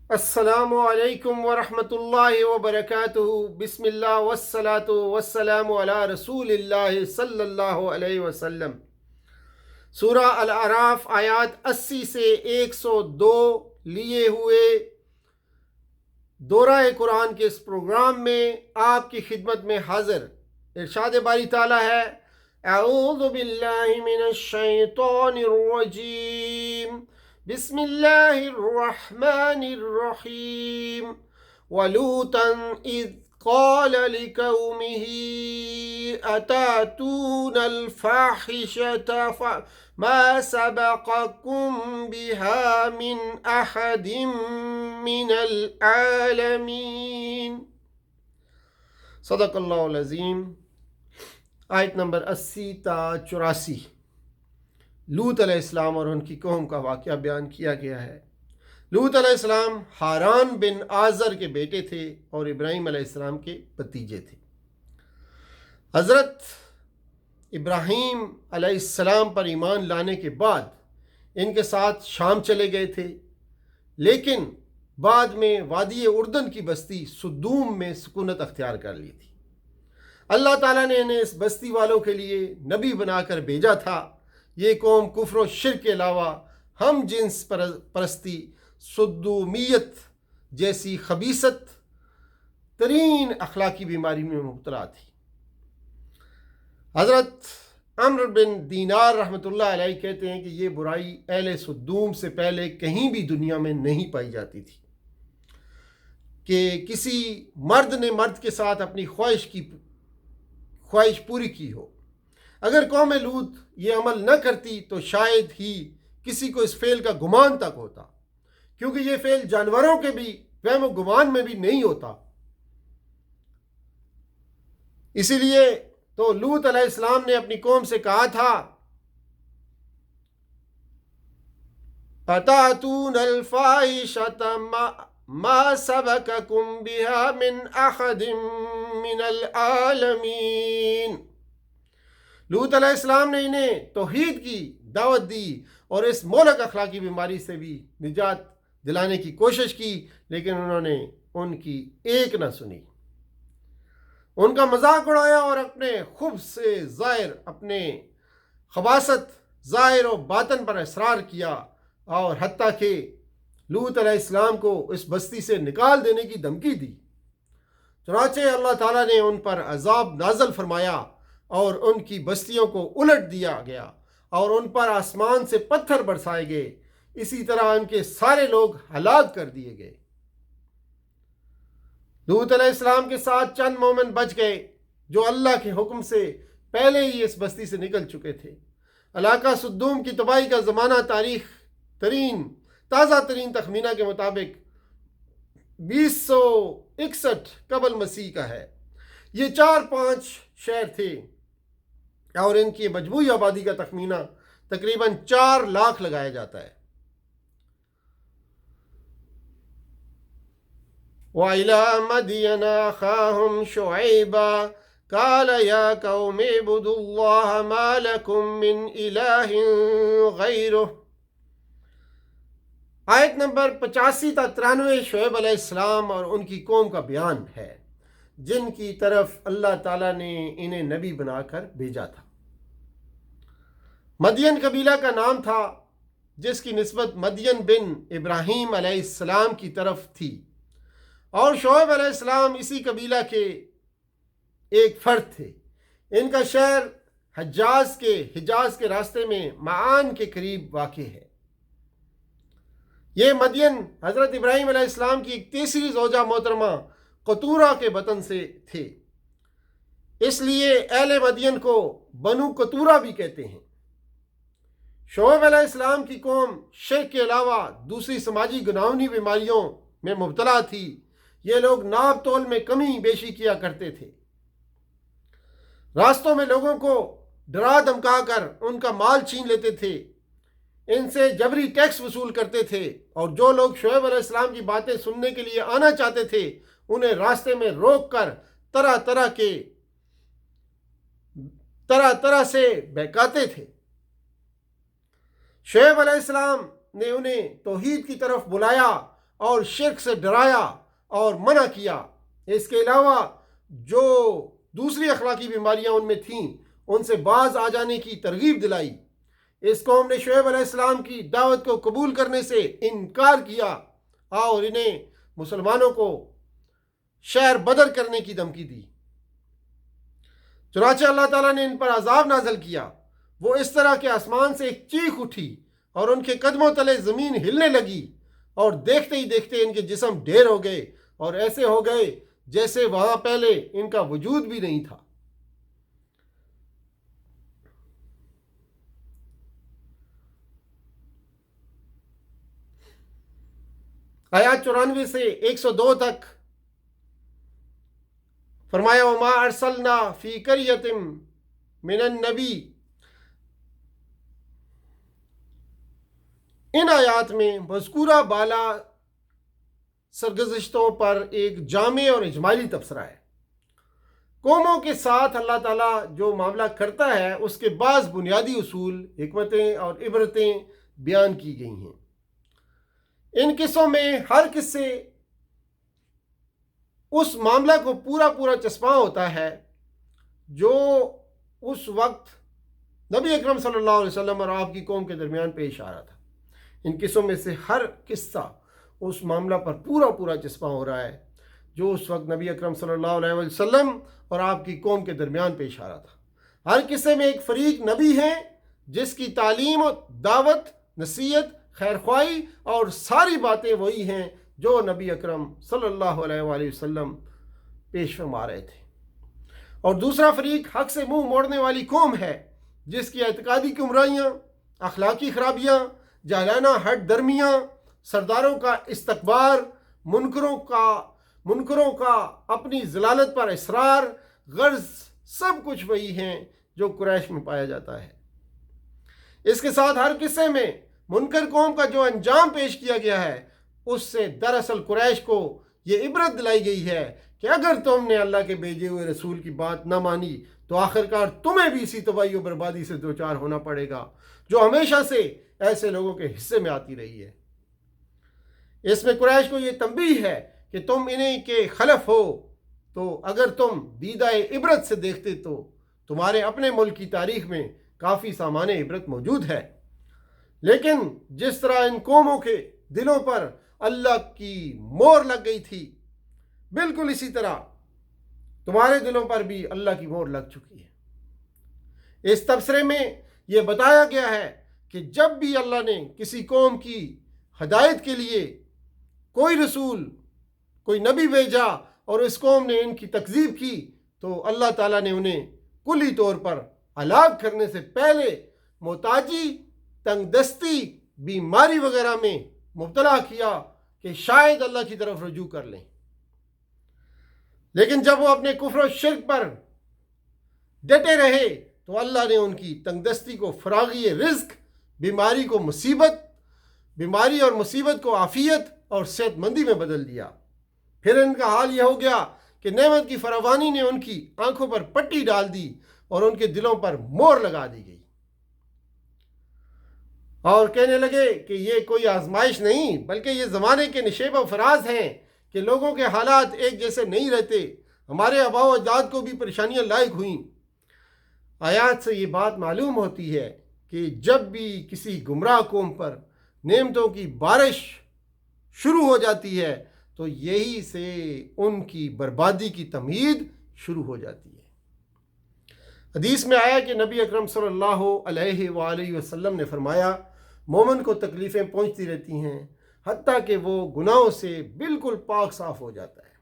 السلام علیکم ورحمۃ اللہ وبرکاتہ۔ بسم اللہ والصلاۃ والسلام علی رسول اللہ صلی اللہ علیہ وسلم۔ سورہ الاعراف آیات 80 سے 102 لیے ہوئے دورہ قرآن کے اس پروگرام میں آپ کی خدمت میں حاضر۔ ارشاد باری تعالیٰ ہے، اعوذ باللہ من الشیطان الرجیم، بسم اللہ الرحمن الرحیم۔ وَلُوطًا إِذْ قَالَ لِقَوْمِهِ أَتَأْتُونَ الْفَاحِشَةَ مَا سَبَقَكُم بِهَا مِنْ أَحَدٍ مِّنَ الْعَالَمِينَ۔ صدق اللہ العظیم۔ آیت نمبر 80 تا 84 لوط علیہ السلام اور ان کی قوم کا واقعہ بیان کیا گیا ہے۔ لوط علیہ السلام حاران بن آزر کے بیٹے تھے اور ابراہیم علیہ السلام کے بھتیجے تھے۔ حضرت ابراہیم علیہ السلام پر ایمان لانے کے بعد ان کے ساتھ شام چلے گئے تھے، لیکن بعد میں وادی اردن کی بستی سدوم میں سکونت اختیار کر لی تھی۔ اللہ تعالیٰ نے انہیں اس بستی والوں کے لیے نبی بنا کر بھیجا تھا۔ یہ قوم کفر و شرک کے علاوہ ہم جنس پرستی، صدومیت جیسی خبیثت ترین اخلاقی بیماری میں مبتلا تھی۔ حضرت عمرو بن دینار رحمۃ اللہ علیہ کہتے ہیں کہ یہ برائی اہل صدوم سے پہلے کہیں بھی دنیا میں نہیں پائی جاتی تھی کہ کسی مرد نے مرد کے ساتھ اپنی خواہش پوری کی ہو۔ اگر قوم لوط یہ عمل نہ کرتی تو شاید ہی کسی کو اس فعل کا گمان تک ہوتا، کیونکہ یہ فعل جانوروں کے بھی وہم و گمان میں بھی نہیں ہوتا۔ اسی لیے تو لوط علیہ السلام نے اپنی قوم سے کہا تھا، أَتَأْتُونَ الْفَاحِشَةَ مَا سَبَقَكُم بِهَا مِنْ أَحَدٍ مِّنَ الْعَالَمِينَ۔ لوط علیہ السلام نے انہیں توحید کی دعوت دی اور اس مہلک اخلاقی بیماری سے بھی نجات دلانے کی کوشش کی، لیکن انہوں نے ان کی ایک نہ سنی، ان کا مذاق اڑایا اور اپنے خبث سے ظاہر، اپنے خباثت ظاہر و باطن پر اصرار کیا، اور حتیٰ کہ لوط علیہ السلام کو اس بستی سے نکال دینے کی دھمکی دی۔ چنانچہ اللہ تعالیٰ نے ان پر عذاب نازل فرمایا اور ان کی بستیوں کو الٹ دیا گیا اور ان پر آسمان سے پتھر برسائے گئے۔ اسی طرح ان کے سارے لوگ ہلاک کر دیے گئے۔ لوط علیہ السلام کے ساتھ چند مومن بچ گئے جو اللہ کے حکم سے پہلے ہی اس بستی سے نکل چکے تھے۔ علاقہ صدوم کی تباہی کا زمانہ تازہ ترین تخمینہ کے مطابق 2061 قبل مسیح کا ہے۔ یہ 4-5 شہر تھے اور ان کی مجموعی آبادی کا تخمینہ تقریباً 4 لاکھ لگایا جاتا ہے۔ وَإِلَى مَدْيَنَ أَخَاهُمْ شُعَيْبًا قَالَ يَا قَوْمِ اعْبُدُوا اللَّهَ مَا لَكُم مِّنْ إِلَٰهٍ غَيْرُهُ۔ آیت نمبر 85 تا 93 شعیب علیہ السلام اور ان کی قوم کا بیان ہے، جن کی طرف اللہ تعالیٰ نے انہیں نبی بنا کر بھیجا تھا۔ مدین قبیلہ کا نام تھا جس کی نسبت مدین بن ابراہیم علیہ السلام کی طرف تھی، اور شعیب علیہ السلام اسی قبیلہ کے ایک فرد تھے۔ ان کا شہر حجاز کے راستے میں معان کے قریب واقع ہے۔ یہ مدین حضرت ابراہیم علیہ السلام کی ایک تیسری زوجہ محترمہ قطورہ کے بطن سے تھے، اس لیے اہل مدین کو بنو قطورہ بھی کہتے ہیں۔ شعیب علیہ السلام کی قوم شرک کے علاوہ دوسری سماجی گناہونی بیماریوں میں مبتلا تھی۔ یہ لوگ ناپ تول میں کمی بیشی کیا کرتے تھے، راستوں میں لوگوں کو ڈرا دھمکا کر ان کا مال چھین لیتے تھے، ان سے جبری ٹیکس وصول کرتے تھے، اور جو لوگ شعیب علیہ السلام کی باتیں سننے کے لیے آنا چاہتے تھے انہیں راستے میں روک کر طرح طرح سے بہکاتے تھے۔ شعیب علیہ السلام نے انہیں توحید کی طرف بلایا اور شرک سے ڈرایا اور منع کیا۔ اس کے علاوہ جو دوسری اخلاقی بیماریاں ان میں تھیں ان سے باز آ جانے کی ترغیب دلائی۔ اس قوم نے شعیب علیہ السلام کی دعوت کو قبول کرنے سے انکار کیا اور انہیں مسلمانوں کو شہر بدر کرنے کی دھمکی دی۔ چنانچہ اللہ تعالیٰ نے ان پر عذاب نازل کیا۔ وہ اس طرح کہ آسمان سے ایک چیخ اٹھی اور ان کے قدموں تلے زمین ہلنے لگی، اور دیکھتے ہی دیکھتے ان کے جسم ڈھیر ہو گئے اور ایسے ہو گئے جیسے وہاں پہلے ان کا وجود بھی نہیں تھا۔ آیات 94 سے 102 تک فرمایا وما ارسلنا فی قریۃ من النبی۔ ان آیات میں مذکورہ بالا سرگزشتوں پر ایک جامع اور اجمالی تبصرہ ہے۔ قوموں کے ساتھ اللہ تعالیٰ جو معاملہ کرتا ہے اس کے بعض بنیادی اصول، حکمتیں اور عبرتیں بیان کی گئی ہیں۔ ان قصوں میں ہر قصے اس معاملہ کو پورا چسپاں ہوتا ہے جو اس وقت نبی اکرم صلی اللہ علیہ وسلم اور آپ کی قوم کے درمیان پیش آ رہا تھا۔ ان قصوں میں سے ہر قصہ اس معاملہ پر پورا چسپاں ہو رہا ہے جو اس وقت نبی اکرم صلی اللہ علیہ وسلم اور آپ کی قوم کے درمیان پیش آ رہا تھا۔ ہر قصے میں ایک فریق نبی ہے جس کی تعلیم و دعوت، نصیحت، خیرخواہی اور ساری باتیں وہی ہیں جو نبی اکرم صلی اللہ علیہ وآلہ وسلم پیش فرما رہے تھے، اور دوسرا فریق حق سے منہ موڑنے والی قوم ہے جس کی اعتقادی گمراہیاں، اخلاقی خرابیاں، جاہلانہ ہٹ درمیاں، سرداروں کا استکبار، منکروں کا اپنی ضلالت پر اصرار، غرض سب کچھ وہی ہیں جو قریش میں پایا جاتا ہے۔ اس کے ساتھ ہر قصے میں منکر قوم کا جو انجام پیش کیا گیا ہے اس سے دراصل قریش کو یہ عبرت دلائی گئی ہے کہ اگر تم نے اللہ کے بھیجے ہوئے رسول کی بات نہ مانی تو آخرکار تمہیں بھی اسی تباہی و بربادی سے دوچار ہونا پڑے گا جو ہمیشہ سے ایسے لوگوں کے حصے میں آتی رہی ہے۔ اس میں قریش کو یہ تنبیہ ہے کہ تم انہیں کے خلف ہو، تو اگر تم دیدہ عبرت سے دیکھتے تو تمہارے اپنے ملک کی تاریخ میں کافی سامان عبرت موجود ہے۔ لیکن جس طرح ان قوموں کے دلوں پر اللہ کی مہر لگ گئی تھی، بالکل اسی طرح تمہارے دلوں پر بھی اللہ کی مہر لگ چکی ہے۔ اس تبصرے میں یہ بتایا گیا ہے کہ جب بھی اللہ نے کسی قوم کی ہدایت کے لیے کوئی رسول، کوئی نبی بھیجا اور اس قوم نے ان کی تکذیب کی تو اللہ تعالیٰ نے انہیں کلی طور پر ہلاک کرنے سے پہلے محتاجی، تنگ دستی، بیماری وغیرہ میں مبتلا کیا کہ شاید اللہ کی طرف رجوع کر لیں۔ لیکن جب وہ اپنے کفر و شرک پر ڈٹے رہے تو اللہ نے ان کی تنگ دستی کو فراغی رزق، بیماری اور مصیبت کو عافیت اور صحت مندی میں بدل دیا۔ پھر ان کا حال یہ ہو گیا کہ نعمت کی فراوانی نے ان کی آنکھوں پر پٹی ڈال دی اور ان کے دلوں پر مہر لگا دی گئی، اور کہنے لگے کہ یہ کوئی آزمائش نہیں بلکہ یہ زمانے کے نشیب و فراز ہیں کہ لوگوں کے حالات ایک جیسے نہیں رہتے۔ ہمارے آباء و اجداد کو بھی پریشانیاں لاحق ہوئیں۔ آیات سے یہ بات معلوم ہوتی ہے کہ جب بھی کسی گمراہ قوم پر نعمتوں کی بارش شروع ہو جاتی ہے تو یہی سے ان کی بربادی کی تمہید شروع ہو جاتی ہے۔ حدیث میں آیا کہ نبی اکرم صلی اللہ علیہ وآلہ وسلم نے فرمایا مومن کو تکلیفیں پہنچتی رہتی ہیں حتیٰ کہ وہ گناہوں سے بالکل پاک صاف ہو جاتا ہے،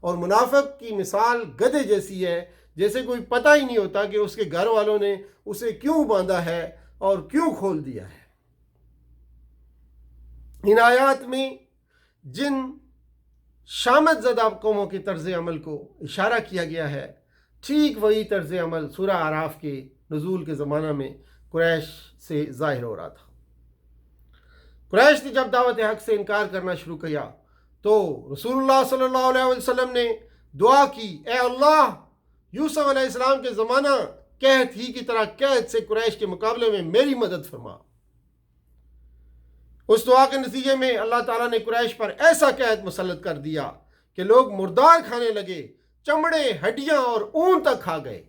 اور منافق کی مثال گدھے جیسی ہے، جیسے کوئی پتہ ہی نہیں ہوتا کہ اس کے گھر والوں نے اسے کیوں باندھا ہے اور کیوں کھول دیا ہے۔ ان آیات میں جن شامت زدہ قوموں کے طرز عمل کو اشارہ کیا گیا ہے، ٹھیک وہی طرز عمل سورہ اعراف کے نزول کے زمانہ میں قریش سے ظاہر ہو رہا تھا۔ قریش نے جب دعوت حق سے انکار کرنا شروع کیا تو رسول اللہ صلی اللہ علیہ وسلم نے دعا کی، اے اللہ، یوسف علیہ السلام کے زمانہ قحط ہی کی طرح قحط سے قریش کے مقابلے میں میری مدد فرما۔ اس دعا کے نتیجے میں اللہ تعالیٰ نے قریش پر ایسا قحط مسلط کر دیا کہ لوگ مردار کھانے لگے، چمڑے، ہڈیاں اور اون تک کھا گئے۔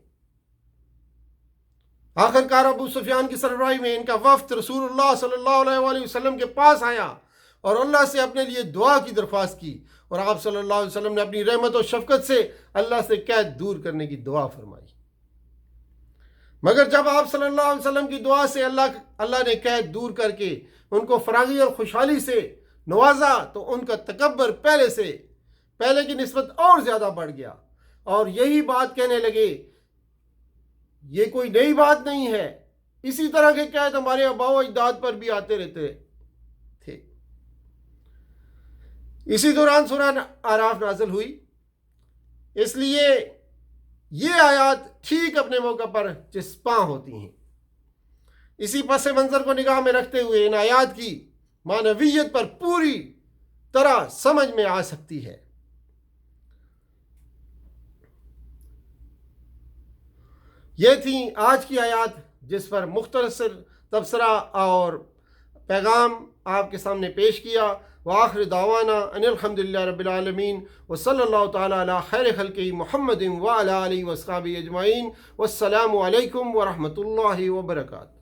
آخر کار ابو سفیان کی سربراہی میں ان کا وفد رسول اللہ صلی اللہ علیہ وآلہ وسلم کے پاس آیا اور اللہ سے اپنے لیے دعا کی درخواست کی، اور آپ صلی اللہ علیہ وسلم نے اپنی رحمت و شفقت سے اللہ سے قید دور کرنے کی دعا فرمائی۔ مگر جب آپ صلی اللہ علیہ وسلم کی دعا سے اللہ نے قید دور کر کے ان کو فراغی اور خوشحالی سے نوازا تو ان کا تکبر پہلے کی نسبت اور زیادہ بڑھ گیا، اور یہی بات کہنے لگے یہ کوئی نئی بات نہیں ہے، اسی طرح کے قید ہمارے آباء و اجداد پر بھی آتے رہتے تھے۔ اسی دوران سورہ اعراف نازل ہوئی، اس لیے یہ آیات ٹھیک اپنے موقع پر چسپاں ہوتی ہیں۔ اسی پس منظر کو نگاہ میں رکھتے ہوئے ان آیات کی معنویت پر پوری طرح سمجھ میں آ سکتی ہے۔ یہ تھیں آج کی آیات جس پر مختصر تبصرہ اور پیغام آپ کے سامنے پیش کیا۔ وآخر دعوانا ان الحمدللہ رب العالمین وصلی اللہ تعالی علی خیر خلقہ محمد وعلی آلہ وصحبہ اجمعین، والسلام علیکم ورحمۃ اللہ وبرکاتہ۔